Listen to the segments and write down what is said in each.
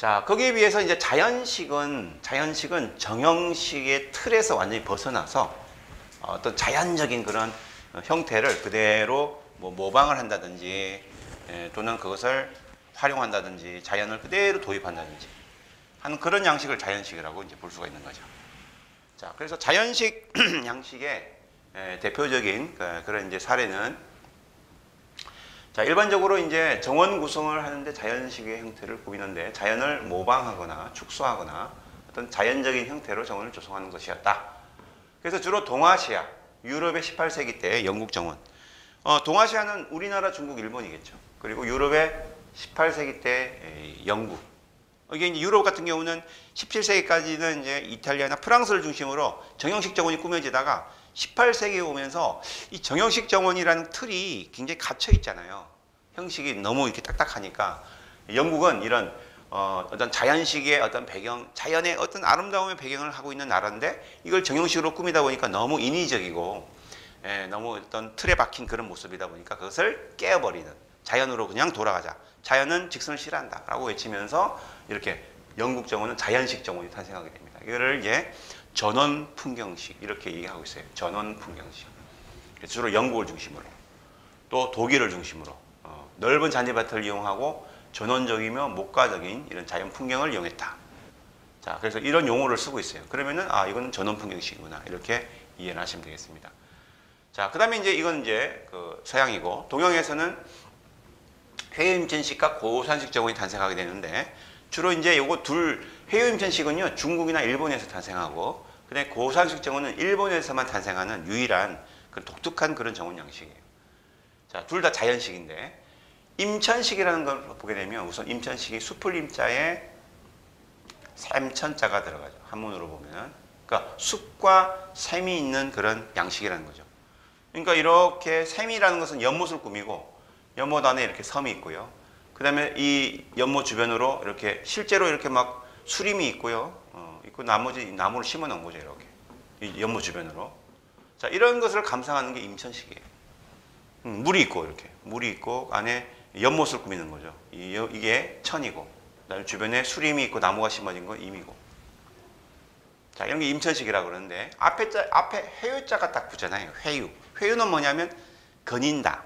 자, 거기에 비해서 이제 자연식은 정형식의 틀에서 완전히 벗어나서 어떤 자연적인 그런 형태를 그대로 뭐 모방을 한다든지 또는 그것을 활용한다든지 자연을 그대로 도입한다든지 하는 그런 양식을 자연식이라고 이제 볼 수가 있는 거죠. 자, 그래서 자연식 양식의 대표적인 그런 이제 사례는, 자, 일반적으로 이제 정원 구성을 하는데 자연식의 형태를 꾸미는데 자연을 모방하거나 축소하거나 어떤 자연적인 형태로 정원을 조성하는 것이었다. 그래서 주로 동아시아, 유럽의 18세기 때 영국 정원, 동아시아는 우리나라, 중국, 일본이겠죠. 그리고 유럽의 18세기 때 영국, 이게 이제 유럽 같은 경우는 17세기까지는 이제 이탈리아나 프랑스를 중심으로 정형식 정원이 꾸며지다가 18세기에 오면서 이 정형식 정원이라는 틀이 굉장히 갇혀 있잖아요. 형식이 너무 이렇게 딱딱하니까 영국은 이런 어떤 자연식의 어떤 배경, 자연의 어떤 아름다움의 배경을 하고 있는 나라인데 이걸 정형식으로 꾸미다 보니까 너무 인위적이고 너무 어떤 틀에 박힌 그런 모습이다 보니까 그것을 깨어버리는, 자연으로 그냥 돌아가자, 자연은 직선을 싫어한다 라고 외치면서 이렇게 영국 정원은 자연식 정원이 탄생하게 됩니다. 이거를 이제 전원 풍경식 이렇게 얘기하고 있어요. 전원 풍경식. 주로 영국을 중심으로, 또 독일을 중심으로 넓은 잔디밭을 이용하고 전원적이며 목가적인 이런 자연 풍경을 이용했다. 자, 그래서 이런 용어를 쓰고 있어요. 그러면은 이건 전원 풍경식이구나 이렇게 이해를 하시면 되겠습니다. 자, 그다음에 이제 이건 이제 그 서양이고, 동양에서는 회유임천식과 고산식 정원이 탄생하게 되는데, 주로 이제 요거 둘, 회유임천식은요 중국이나 일본에서 탄생하고, 그다음에 고산식 정원은 일본에서만 탄생하는 유일한 그 독특한 그런 정원 양식이에요. 자, 둘 다 자연식인데, 임천식이라는 걸 보게 되면 우선 임천식이 숲을 임자에 샘천자가 들어가죠. 한문으로 보면은, 그러니까 숲과 샘이 있는 그런 양식이라는 거죠. 그러니까 이렇게 샘이라는 것은 연못을 꾸미고 연못 안에 이렇게 섬이 있고요. 그 다음에 이 연못 주변으로 이렇게 실제로 이렇게 막 수림이 있고요. 있고 나무를 심어 놓은 거죠. 이렇게. 이 연못 주변으로. 자, 이런 것을 감상하는 게 임천식이에요. 물이 있고 이렇게. 물이 있고 안에 연못을 꾸미는 거죠. 이게 천이고. 그 다음에 주변에 수림이 있고 나무가 심어진 건 임이고. 자, 이런 게 임천식이라고 그러는데 앞에 회유자가 딱 붙잖아요. 회유. 회유는 뭐냐면 거닌다.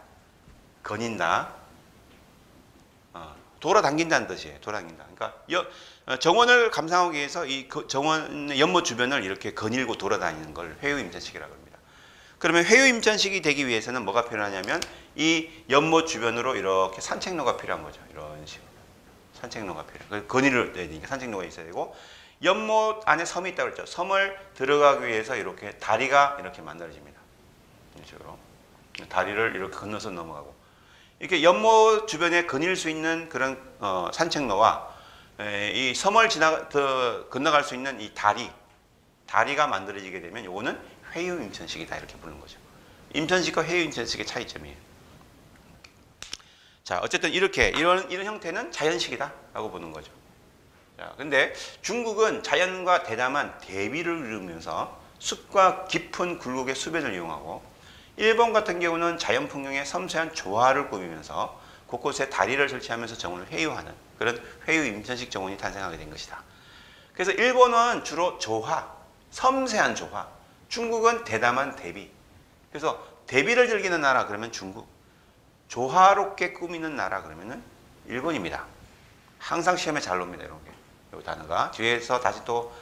돌아당긴다는 뜻이에요. 돌아당긴다. 그러니까 정원을 감상하기 위해서 이 정원의 연못 주변을 이렇게 거닐고 돌아다니는 걸 회유임천식이라고 합니다. 그러면 회유임천식이 되기 위해서는 뭐가 필요하냐면 이 연못 주변으로 이렇게 산책로가 필요한 거죠. 이런 식으로. 산책로가 필요해요. 거닐을 해야 되니까 산책로가 있어야 되고, 연못 안에 섬이 있다고 그랬죠. 섬을 들어가기 위해서 이렇게 다리가 이렇게 만들어집니다. 이런 식으로. 다리를 이렇게 건너서 넘어가고. 이렇게 연못 주변에 거닐 수 있는 그런 산책로와 이 섬을 건너갈 수 있는 이 다리가 만들어지게 되면 요거는 회유임천식이다 이렇게 부르는 거죠. 임천식과 회유임천식의 차이점이에요. 자, 어쨌든 이런 형태는 자연식이다라고 보는 거죠. 자, 근데 중국은 자연과 대담한 대비를 이루면서 숲과 깊은 굴곡의 수변을 이용하고, 일본 같은 경우는 자연 풍경의 섬세한 조화를 꾸미면서 곳곳에 다리를 설치하면서 정원을 회유하는 그런 회유 임천식 정원이 탄생하게 된 것이다. 그래서 일본은 주로 조화, 섬세한 조화, 중국은 대담한 대비. 그래서 대비를 즐기는 나라 그러면 중국, 조화롭게 꾸미는 나라 그러면은 일본입니다. 항상 시험에 잘 놉니다. 이런 게. 이 단어가 뒤에서 다시 또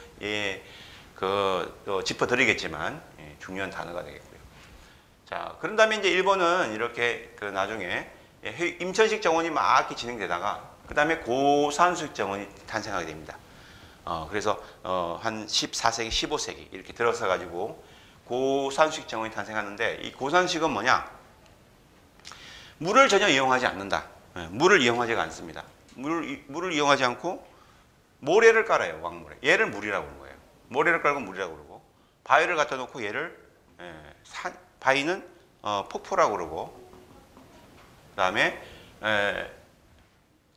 짚어드리겠지만 중요한 단어가 되겠고요. 자, 그런 다음에 이제 일본은 이렇게 나중에 임천식 정원이 막 이렇게 진행되다가 그 다음에 고산식 정원이 탄생하게 됩니다. 그래서 한 14세기, 15세기 이렇게 들어서 가지고 고산식 정원이 탄생하는데, 이 고산식은 뭐냐? 물을 전혀 이용하지 않는다. 물을 이용하지가 않습니다. 물을 이용하지 않고 모래를 깔아요. 왕모래. 얘를 물이라고 그러는 거예요. 모래를 깔고 물이라고 그러고, 바위를 갖다 놓고 얘를 바위는 폭포라고 그러고, 그 다음에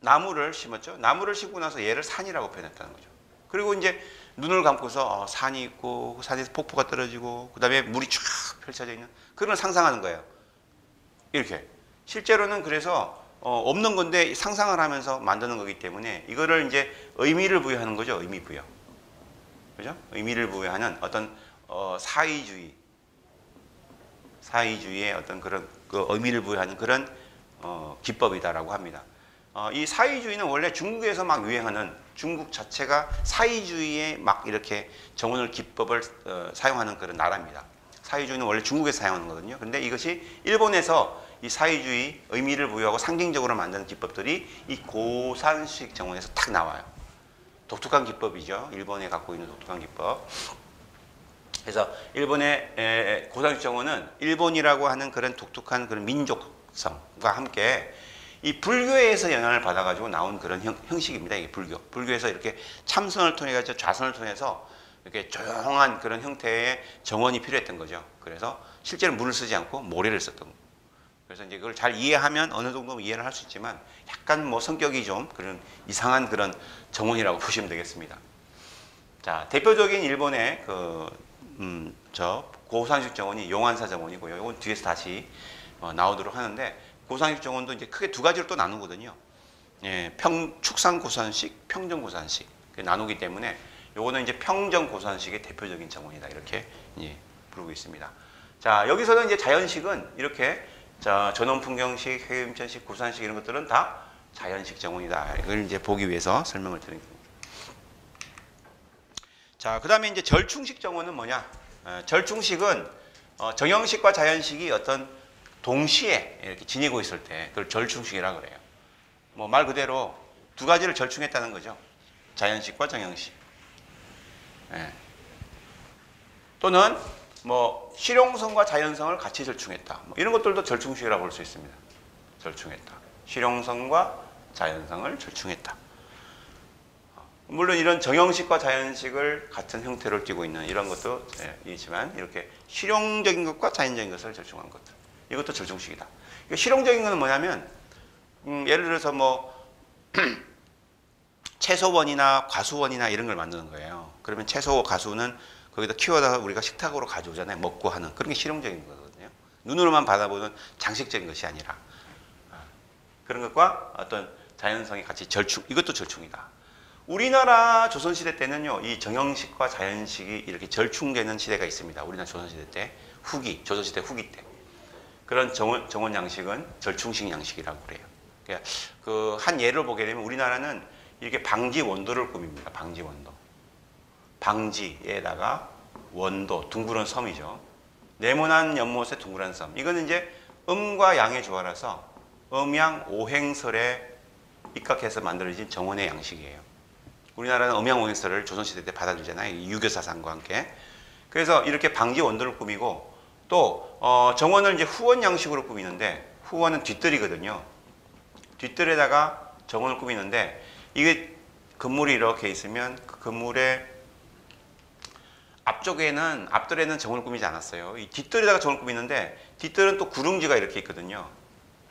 나무를 심었죠. 나무를 심고 나서 얘를 산이라고 표현했다는 거죠. 그리고 이제 눈을 감고서 산이 있고 그 산에서 폭포가 떨어지고 그 다음에 물이 쫙 펼쳐져 있는 그런 걸 상상하는 거예요. 이렇게. 실제로는 그래서 없는 건데 상상을 하면서 만드는 거기 때문에 이거를 이제 의미를 부여하는 거죠. 의미 부여. 그죠? 의미를 부여하는 어떤 사의주의의 어떤 그런 그 의미를 부여하는 그런 기법이다라고 합니다. 이 사의주의는 원래 중국에서 막 유행하는, 중국 자체가 사의주의에 막 이렇게 정원을 기법을 사용하는 그런 나라입니다. 사의주의는 원래 중국에서 사용하는 거거든요. 근데 이것이 일본에서 이 사의주의 의미를 부여하고 상징적으로 만드는 기법들이 이 고산식 정원에서 탁 나와요. 독특한 기법이죠. 일본에 갖고 있는 독특한 기법. 그래서 일본의 고산식 정원은 일본이라고 하는 그런 독특한 그런 민족성과 함께 이 불교에서 영향을 받아가지고 나온 그런 형식입니다. 이게 불교에서 이렇게 참선을 통해 가지고 좌선을 통해서 이렇게 조용한 그런 형태의 정원이 필요했던 거죠. 그래서 실제로 물을 쓰지 않고 모래를 썼던 거예요. 그래서 이제 그걸 잘 이해하면 어느 정도 이해를 할 수 있지만 약간 뭐 성격이 좀 그런 이상한 그런 정원이라고 보시면 되겠습니다. 자, 대표적인 일본의 저 고산식 정원이 용안사 정원이고요. 이건 뒤에서 다시 나오도록 하는데, 고산식 정원도 이제 크게 두 가지로 또 나누거든요. 예, 축산 고산식, 평정 고산식 나누기 때문에 요거는 이제 평정 고산식의 대표적인 정원이다, 이렇게 부르고 있습니다. 자, 여기서는 이제 자연식은 이렇게 전원풍경식, 해음천식, 고산식 이런 것들은 다 자연식 정원이다. 이걸 이제 보기 위해서 설명을 드린 겁니다. 자, 그 다음에 이제 절충식 정원은 뭐냐? 절충식은 정형식과 자연식이 어떤 동시에 이렇게 지니고 있을 때 그걸 절충식이라고 그래요. 뭐 말 그대로 두 가지를 절충했다는 거죠. 자연식과 정형식. 예. 또는 뭐 실용성과 자연성을 같이 절충했다. 뭐 이런 것들도 절충식이라고 볼 수 있습니다. 절충했다. 실용성과 자연성을 절충했다. 물론 이런 정형식과 자연식을 같은 형태로 띠고 있는 이런 것도 있지만, 이렇게 실용적인 것과 자연적인 것을 절충한 것들, 이것도 절충식이다. 실용적인 것은 뭐냐면 예를 들어서 뭐 채소원이나 과수원이나 이런 걸 만드는 거예요. 그러면 채소, 과수는 거기다 키워다가 우리가 식탁으로 가져오잖아요. 먹고 하는 그런 게 실용적인 거거든요. 눈으로만 받아보는 장식적인 것이 아니라 그런 것과 어떤 자연성이 같이 절충, 이것도 절충이다. 우리나라 조선시대 때는요, 이 정형식과 자연식이 이렇게 절충되는 시대가 있습니다. 우리나라 조선시대 때 조선시대 후기 때. 그런 정원 양식은 절충식 양식이라고 그래요. 그러니까 그 한 예를 보게 되면 우리나라는 이렇게 방지 원도를 꾸밉니다. 방지 원도. 방지에다가 원도, 둥그런 섬이죠. 네모난 연못의 둥그런 섬. 이거는 이제 음과 양의 조화라서 음양 오행설에 입각해서 만들어진 정원의 양식이에요. 우리나라는 음양 오행설을 조선시대 때 받아들이잖아요. 유교사상과 함께. 그래서 이렇게 방지 원도를 꾸미고, 또 정원을 이제 후원 양식으로 꾸미는데, 후원은 뒷뜰이거든요. 뒷뜰에다가 정원을 꾸미는데, 이게 건물이 이렇게 있으면 그 건물의 앞뜰에는 정원을 꾸미지 않았어요. 이 뒷뜰에다가 정원을 꾸미는데, 뒷뜰은 또 구릉지가 이렇게 있거든요.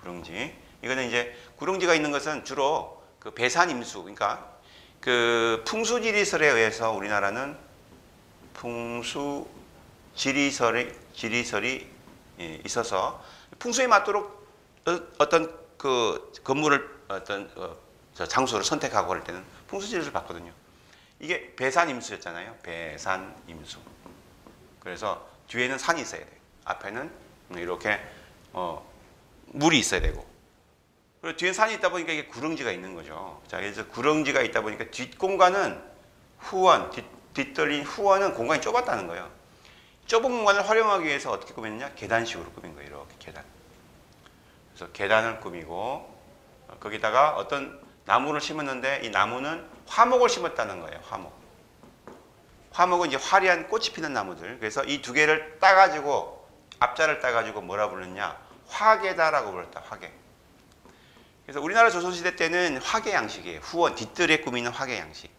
구릉지. 이거는 이제 구릉지가 있는 것은 주로 그 배산임수, 그러니까 그 풍수지리설에 의해서 우리나라는 지리설이 있어서 풍수에 맞도록 어떤 그 건물을 어떤 장소를 선택하고 할 때는 풍수지리를 봤거든요. 이게 배산임수였잖아요. 배산임수. 그래서 뒤에는 산이 있어야 돼요. 앞에는 이렇게 물이 있어야 되고. 그리고 뒤에 산이 있다 보니까 이게 구릉지가 있는 거죠. 자, 그래서 구릉지가 있다 보니까 뒷공간은 뒷뜰인 후원은 공간이 좁았다는 거예요. 좁은 공간을 활용하기 위해서 어떻게 꾸몄느냐? 계단식으로 꾸민 거예요. 이렇게 계단. 그래서 계단을 꾸미고 거기다가 어떤 나무를 심었는데, 이 나무는 화목을 심었다는 거예요. 화목은 이제 화려한 꽃이 피는 나무들. 그래서 이 두 개를 따가지고, 앞자를 따가지고 뭐라 부르느냐? 화계다라고 불렀다. 화계. 그래서 우리나라 조선시대 때는 화계 양식이에요. 후원, 뒷뜰에 꾸미는 화계 양식.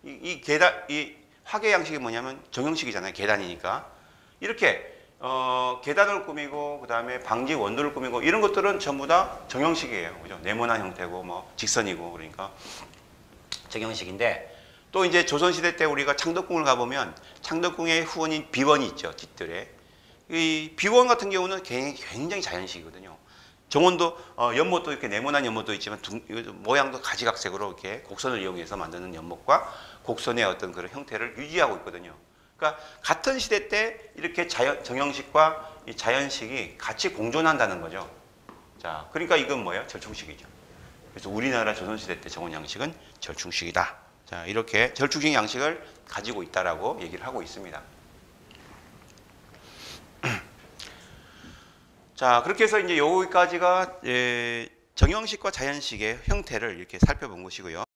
이 화계 양식이 뭐냐면 정형식이잖아요. 계단이니까. 이렇게 계단을 꾸미고, 그 다음에 방지 원도를 꾸미고, 이런 것들은 전부 다 정형식이에요. 그죠? 네모난 형태고, 뭐 직선이고, 그러니까 정형식인데, 또 이제 조선시대 때 우리가 창덕궁을 가보면 창덕궁의 후원인 비원이 있죠. 뒷뜰에. 이 비원 같은 경우는 굉장히 자연식이거든요. 정원도 연못도 이렇게 네모난 연못도 있지만 모양도 가지각색으로 이렇게 곡선을 이용해서 만드는 연못과 곡선의 어떤 그런 형태를 유지하고 있거든요. 그러니까 같은 시대 때 이렇게 정형식과 이 자연식이 같이 공존한다는 거죠. 자, 그러니까 이건 뭐예요? 절충식이죠. 그래서 우리나라 조선시대 때 정원 양식은 절충식이다. 자, 이렇게 절충식 양식을 가지고 있다라고 얘기를 하고 있습니다. 자, 그렇게 해서 이제 여기까지가 정형식과 자연식의 형태를 이렇게 살펴본 것이고요.